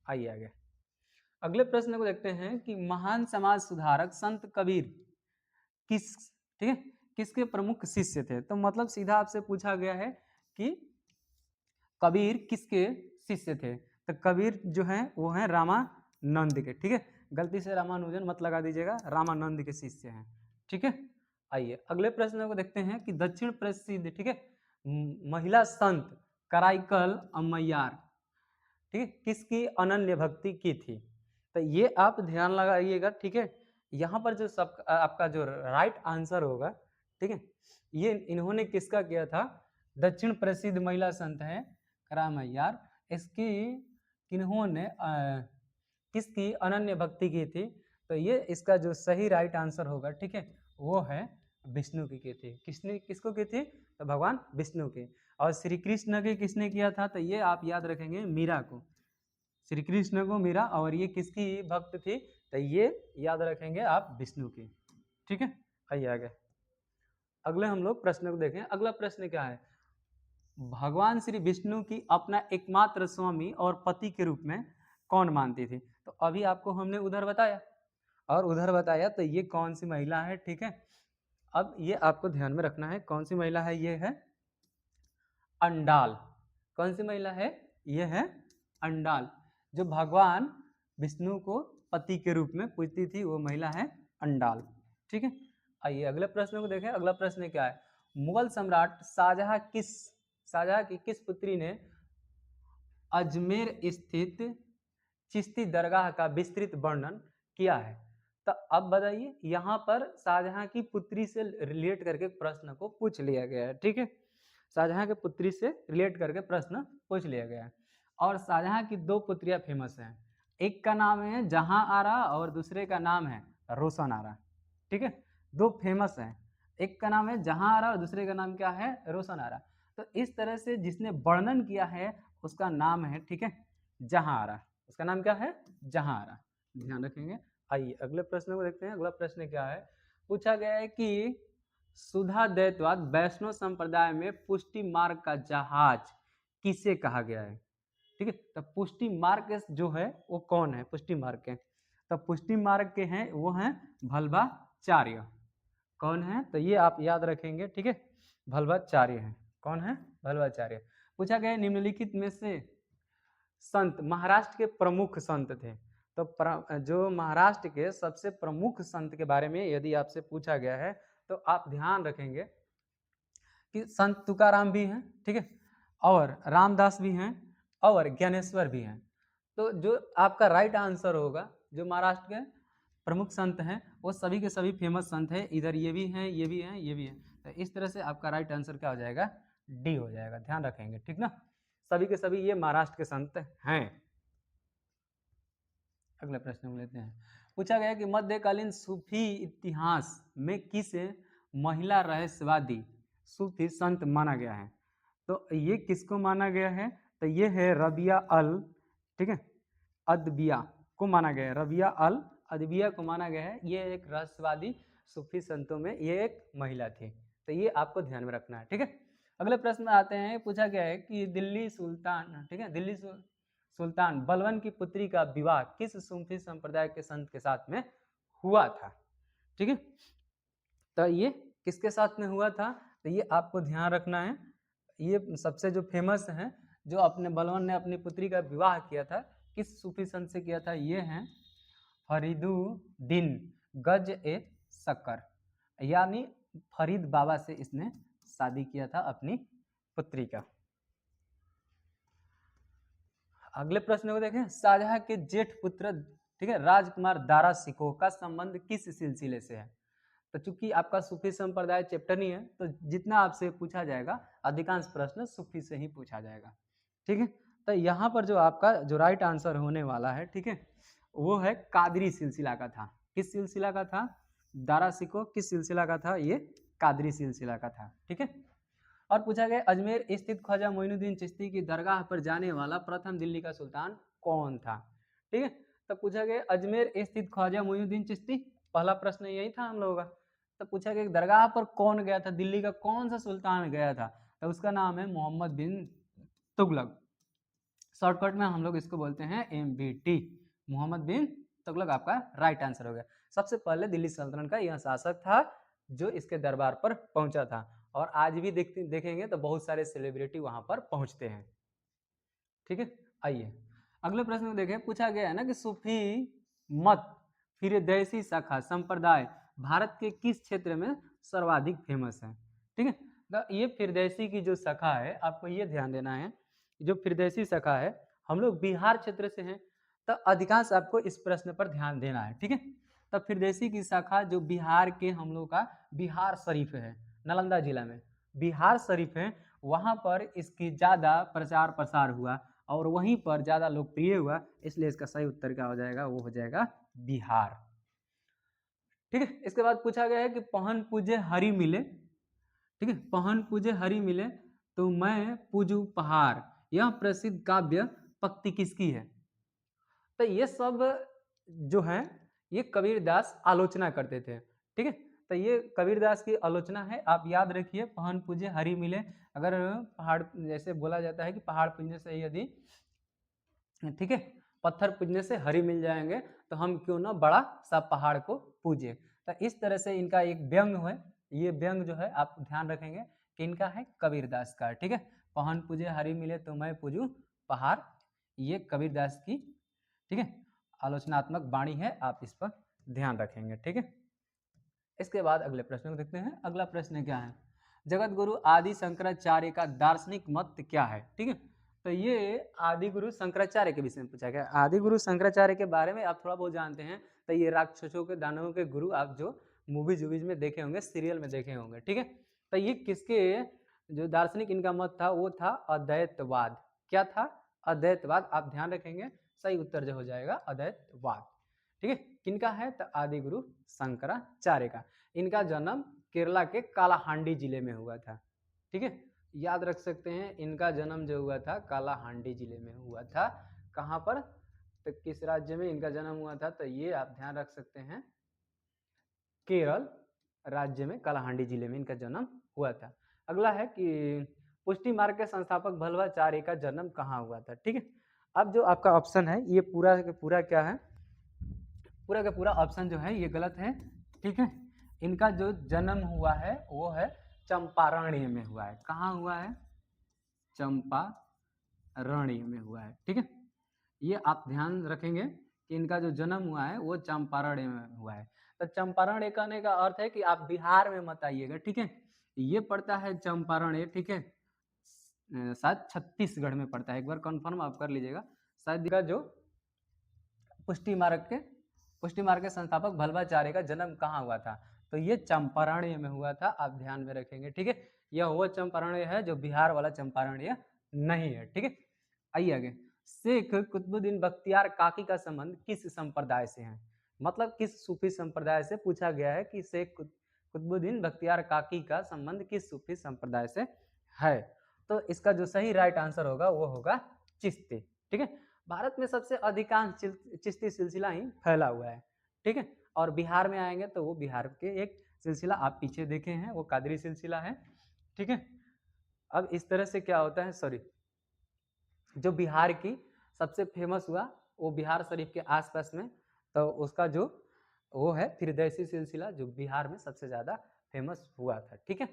आइए आगे अगले प्रश्न को देखते हैं कि महान समाज सुधारक संत कबीर किस ठीक है किसके प्रमुख शिष्य थे। तो मतलब सीधा आपसे पूछा गया है कि कबीर किसके शिष्य थे। तो कबीर जो है वो है रामानंद के। ठीक है, गलती से रामानुजन मत लगा दीजिएगा, रामानंद के शिष्य हैं। ठीक है, आइए अगले प्रश्न को देखते हैं कि दक्षिण प्रसिद्ध ठीक है महिला संत कराईकल अम्मैयार ठीक है किसकी अनन्य भक्ति की थी। तो ये आप ध्यान लगाइएगा। ठीक है, यहाँ पर जो सब आपका जो राइट आंसर होगा ठीक है ये इन्होंने किसका किया था, दक्षिण प्रसिद्ध महिला संत है करामैयार, इसकी किन्होंने किसकी अनन्य भक्ति की थी। तो ये इसका जो सही राइट आंसर होगा ठीक है वो है विष्णु की थी। किसने किसको की थी, तो भगवान विष्णु की। और श्री कृष्ण की किसने किया था, तो ये आप याद रखेंगे मीरा को, श्री कृष्ण को मीरा। और ये किसकी भक्त थी, तो ये याद रखेंगे आप विष्णु की। ठीक है, आइए आगे अगले हम लोग प्रश्न को देखें। अगला प्रश्न क्या है, भगवान श्री विष्णु की अपना एकमात्र स्वामी और पति के रूप में कौन मानती थी। तो अभी आपको हमने उधर बताया और उधर बताया, तो ये कौन सी महिला है। ठीक है, अब ये आपको ध्यान में रखना है कौन सी महिला है, ये है अंडाल। कौन सी महिला है, ये है अंडाल। जो भगवान विष्णु को पति के रूप में पूजती थी वो महिला है अंडाल। ठीक है, आइए अगले प्रश्न को देखें। अगला प्रश्न क्या है, मुगल सम्राट शाहजहां की किस पुत्री ने अजमेर स्थित चिश्ती दरगाह का विस्तृत वर्णन किया है। तो अब बताइए, यहाँ पर शाहजहां की पुत्री से रिलेट करके प्रश्न को पूछ लिया गया है। ठीक है, शाहजहां के पुत्री से रिलेट करके प्रश्न पूछ लिया गया है। और शाहजहां की दो पुत्रियां फेमस हैं, एक का नाम है जहां आरा और दूसरे का नाम है रोशन आरा। ठीक है, दो फेमस हैं, एक का नाम है जहां आरा और दूसरे का नाम क्या है, रोशन आरा। तो इस तरह से जिसने वर्णन किया है उसका नाम है ठीक है जहां आरा, उसका नाम क्या है, जहां आरा, ध्यान रखेंगे। आइए अगले प्रश्न को देखते हैं। अगला प्रश्न क्या है, पूछा गया है कि सुधा द्वैतवाद वैष्णव संप्रदाय में पुष्टि मार्ग का जहाज किसे कहा गया है। ठीक है, तो पुष्टि मार्ग जो है वो कौन है, पुष्टि मार्ग के, तो पुष्टि मार्ग के हैं वो हैं भल्भाचार्य। कौन है, तो ये आप याद रखेंगे। ठीक है, भल्भाचार्य है। कौन है, भल्भाचार्य। पूछा गया निम्नलिखित में से संत महाराष्ट्र के प्रमुख संत थे। तो जो महाराष्ट्र के सबसे प्रमुख संत के बारे में यदि आपसे पूछा गया है तो आप ध्यान रखेंगे कि संत तुकाराम भी हैं ठीक है, और रामदास भी हैं और ज्ञानेश्वर भी हैं। तो जो आपका राइट आंसर होगा, जो महाराष्ट्र के प्रमुख संत हैं वो सभी के सभी फेमस संत हैं, इधर ये भी हैं, ये भी हैं, ये भी हैं। तो इस तरह से आपका राइट आंसर क्या हो जाएगा, डी हो जाएगा, ध्यान रखेंगे। ठीक ना, सभी के सभी ये महाराष्ट्र के संत हैं। अगले प्रश्न को लेते हैं। पूछा गया कि मध्यकालीन सूफी इतिहास में किस महिला रहस्यवादी सूफी संत माना गया है। तो ये किसको माना गया है, तो ये है रबिया अल ठीक है अदबिया को माना गया है, रबिया अल अदबिया को माना गया है। ये एक रहस्यवादी सूफी संतों में ये एक महिला थी। तो ये आपको ध्यान में रखना है। ठीक है, अगले प्रश्न में आते हैं। पूछा गया है कि दिल्ली सुल्तान ठीक है दिल्ली सुल्तान बलबन की पुत्री का विवाह किस सूफी संप्रदाय के संत के साथ में हुआ था। ठीक है, तो ये किसके साथ में हुआ था, तो ये आपको ध्यान रखना है। ये सबसे जो फेमस है, जो अपने बलबन ने अपनी पुत्री का विवाह किया था किस सूफी संत से किया था, ये हैं फरीदुद्दीन गज ए शक्कर, यानी फरीद बाबा से इसने शादी किया था अपनी पुत्री का। अगले प्रश्न को देखें। शाहजहां के जेठ पुत्र ठीक है राजकुमार दारा सिकोह का संबंध किस सिलसिले से है। तो चूंकि आपका सूफी संप्रदाय चैप्टर नहीं है तो जितना आपसे पूछा जाएगा अधिकांश प्रश्न सूफी से ही पूछा जाएगा। ठीक है, तो यहाँ पर जो आपका जो राइट आंसर होने वाला है ठीक है वो है कादरी सिलसिला का था। किस सिलसिला का था, दारा सिकोह किस सिलसिला का था, ये कादरी सिलसिला का था। ठीक है, और पूछा गया अजमेर स्थित ख्वाजा मोइनुद्दीन चिश्ती की दरगाह पर जाने वाला प्रथम दिल्ली का सुल्तान कौन था। ठीक है, तो पूछा गया अजमेर स्थित ख्वाजा मोइनुद्दीन चिश्ती, पहला प्रश्न यही था हम लोगों का। तो पूछा गया दरगाह पर कौन गया था, दिल्ली का कौन सा सुल्तान गया था, तो उसका नाम है मोहम्मद बिन तुगलक। शॉर्टकट में हम लोग इसको बोलते हैं MBT, मोहम्मद बिन तुगलक आपका राइट आंसर हो गया। सबसे पहले दिल्ली सल्तनत का यह शासक था जो इसके दरबार पर पहुंचा था, और आज भी देखेंगे तो बहुत सारे सेलिब्रिटी वहां पर पहुंचते हैं। ठीक है, आइए अगले प्रश्न को देखें। पूछा गया है ना कि सूफी मत फिरदैसी शाखा संप्रदाय भारत के किस क्षेत्र में सर्वाधिक फेमस है। ठीक है, तो ये फिरदैसी की जो शाखा है, आपको ये ध्यान देना है, जो फिरदैसी शाखा है हम लोग बिहार क्षेत्र से हैं, तो अधिकांश आपको इस प्रश्न पर ध्यान देना है। ठीक है, तब फिरदैसी की शाखा जो बिहार के हम लोग का बिहार शरीफ है, नालंदा जिला में बिहार शरीफ है, वहां पर इसकी ज्यादा प्रचार प्रसार हुआ और वहीं पर ज्यादा लोकप्रिय हुआ, इसलिए इसका सही उत्तर क्या हो जाएगा, वो हो जाएगा बिहार। ठीक है, इसके बाद पूछा गया है कि पहन पूजे हरि मिले। ठीक है, पहन पूजे हरि मिले तो मैं पूजू पहाड़, यह प्रसिद्ध काव्य पंक्ति किसकी है। तो ये सब जो है ये कबीरदास आलोचना करते थे। ठीक है, तो ये कबीरदास की आलोचना है, आप याद रखिए। पहन पूजे हरि मिले, अगर पहाड़ जैसे बोला जाता है कि पहाड़ पूजने से यदि, ठीक है, पत्थर पूजने से हरि मिल जाएंगे तो हम क्यों ना बड़ा सा पहाड़ को पूजे। तो इस तरह से इनका एक व्यंग है, ये व्यंग जो है आप ध्यान रखेंगे कि इनका है कबीरदास का। ठीक है, पहन पूजे हरि मिले तो मैं पूजू पहाड़, ये कबीरदास की, ठीक है, आलोचनात्मक वाणी है, आप इस पर ध्यान रखेंगे। ठीक है, इसके बाद अगले प्रश्न को देखते हैं। अगला प्रश्न क्या है, जगत गुरु आदि शंकराचार्य का दार्शनिक मत क्या है। ठीक है, तो ये आदि गुरु शंकराचार्य के विषय में पूछा गया। आदि गुरु शंकराचार्य के बारे में आप थोड़ा बहुत जानते हैं, तो ये राक्षसों के दानवों के गुरु, आप जो मूवीज वूवीज में देखे होंगे, सीरियल में देखे होंगे। ठीक है, तो ये किसके जो दार्शनिक इनका मत था वो था अद्वैतवाद। क्या था, अद्वैतवाद, आप ध्यान रखेंगे, सही उत्तर जो हो जाएगा अद्वैतवाद। ठीक है, किनका है, तो आदि गुरु शंकराचार्य का। इनका जन्म केरला के कालाहांडी जिले में हुआ था। ठीक है, याद रख सकते हैं, इनका जन्म जो हुआ था कालाहांडी जिले में हुआ था। कहाँ पर, तो किस राज्य में इनका जन्म हुआ था, तो ये आप ध्यान रख सकते हैं, केरल राज्य में कालाहांडी जिले में इनका जन्म हुआ था। अगला है कि पुष्टि मार्ग के संस्थापक भल्लाचार्य का जन्म कहाँ हुआ था। ठीक है, अब जो आपका ऑप्शन है ये पूरा का पूरा क्या है, पूरा का पूरा ऑप्शन जो है ये गलत है। ठीक है, इनका जो जन्म हुआ है वो है चंपारण्य में हुआ है। कहाँ हुआ है, चंपारण्य में हुआ है। ठीक है, ये आप ध्यान रखेंगे कि इनका जो जन्म हुआ है वो चंपारण्य में हुआ है। तो चंपारण्य कहने का अर्थ है कि आप बिहार में मत आइएगा। ठीक है, ये पड़ता है चंपारण्य, ठीक है, शायद छत्तीसगढ़ में पड़ता है, एक बार कंफर्म आप कर लीजिएगा। शायद का जो पुष्टि मार्ग के संस्थापक भल्लाचार्य का जन्म कहाँ हुआ था, तो ये चंपारण्य में हुआ था, आप ध्यान में रखेंगे। ठीक है, यह वो चंपारण्य है जो बिहार वाला चंपारण्य नहीं है। ठीक है, आइए आगे। शेख कुतुबुद्दीन बख्तियार काकी का संबंध किस संप्रदाय से है, मतलब किस सूफी संप्रदाय से पूछा गया है कि शेख कुतुबुद्दीन बख्तियार काकी का संबंध किस सूफी संप्रदाय से है। तो इसका जो सही राइट आंसर होगा वो होगा चिश्ती। ठीक है, भारत में सबसे अधिकांश चिश्ती सिलसिला ही फैला हुआ है। ठीक है, और बिहार में आएंगे तो वो बिहार के एक सिलसिला आप पीछे देखे हैं, वो कादरी सिलसिला है। ठीक है, अब इस तरह से क्या होता है, सॉरी, जो बिहार की सबसे फेमस हुआ वो बिहार शरीफ के आसपास में, तो उसका जो वो है फिरदैसी सिलसिला जो बिहार में सबसे ज़्यादा फेमस हुआ था। ठीक है,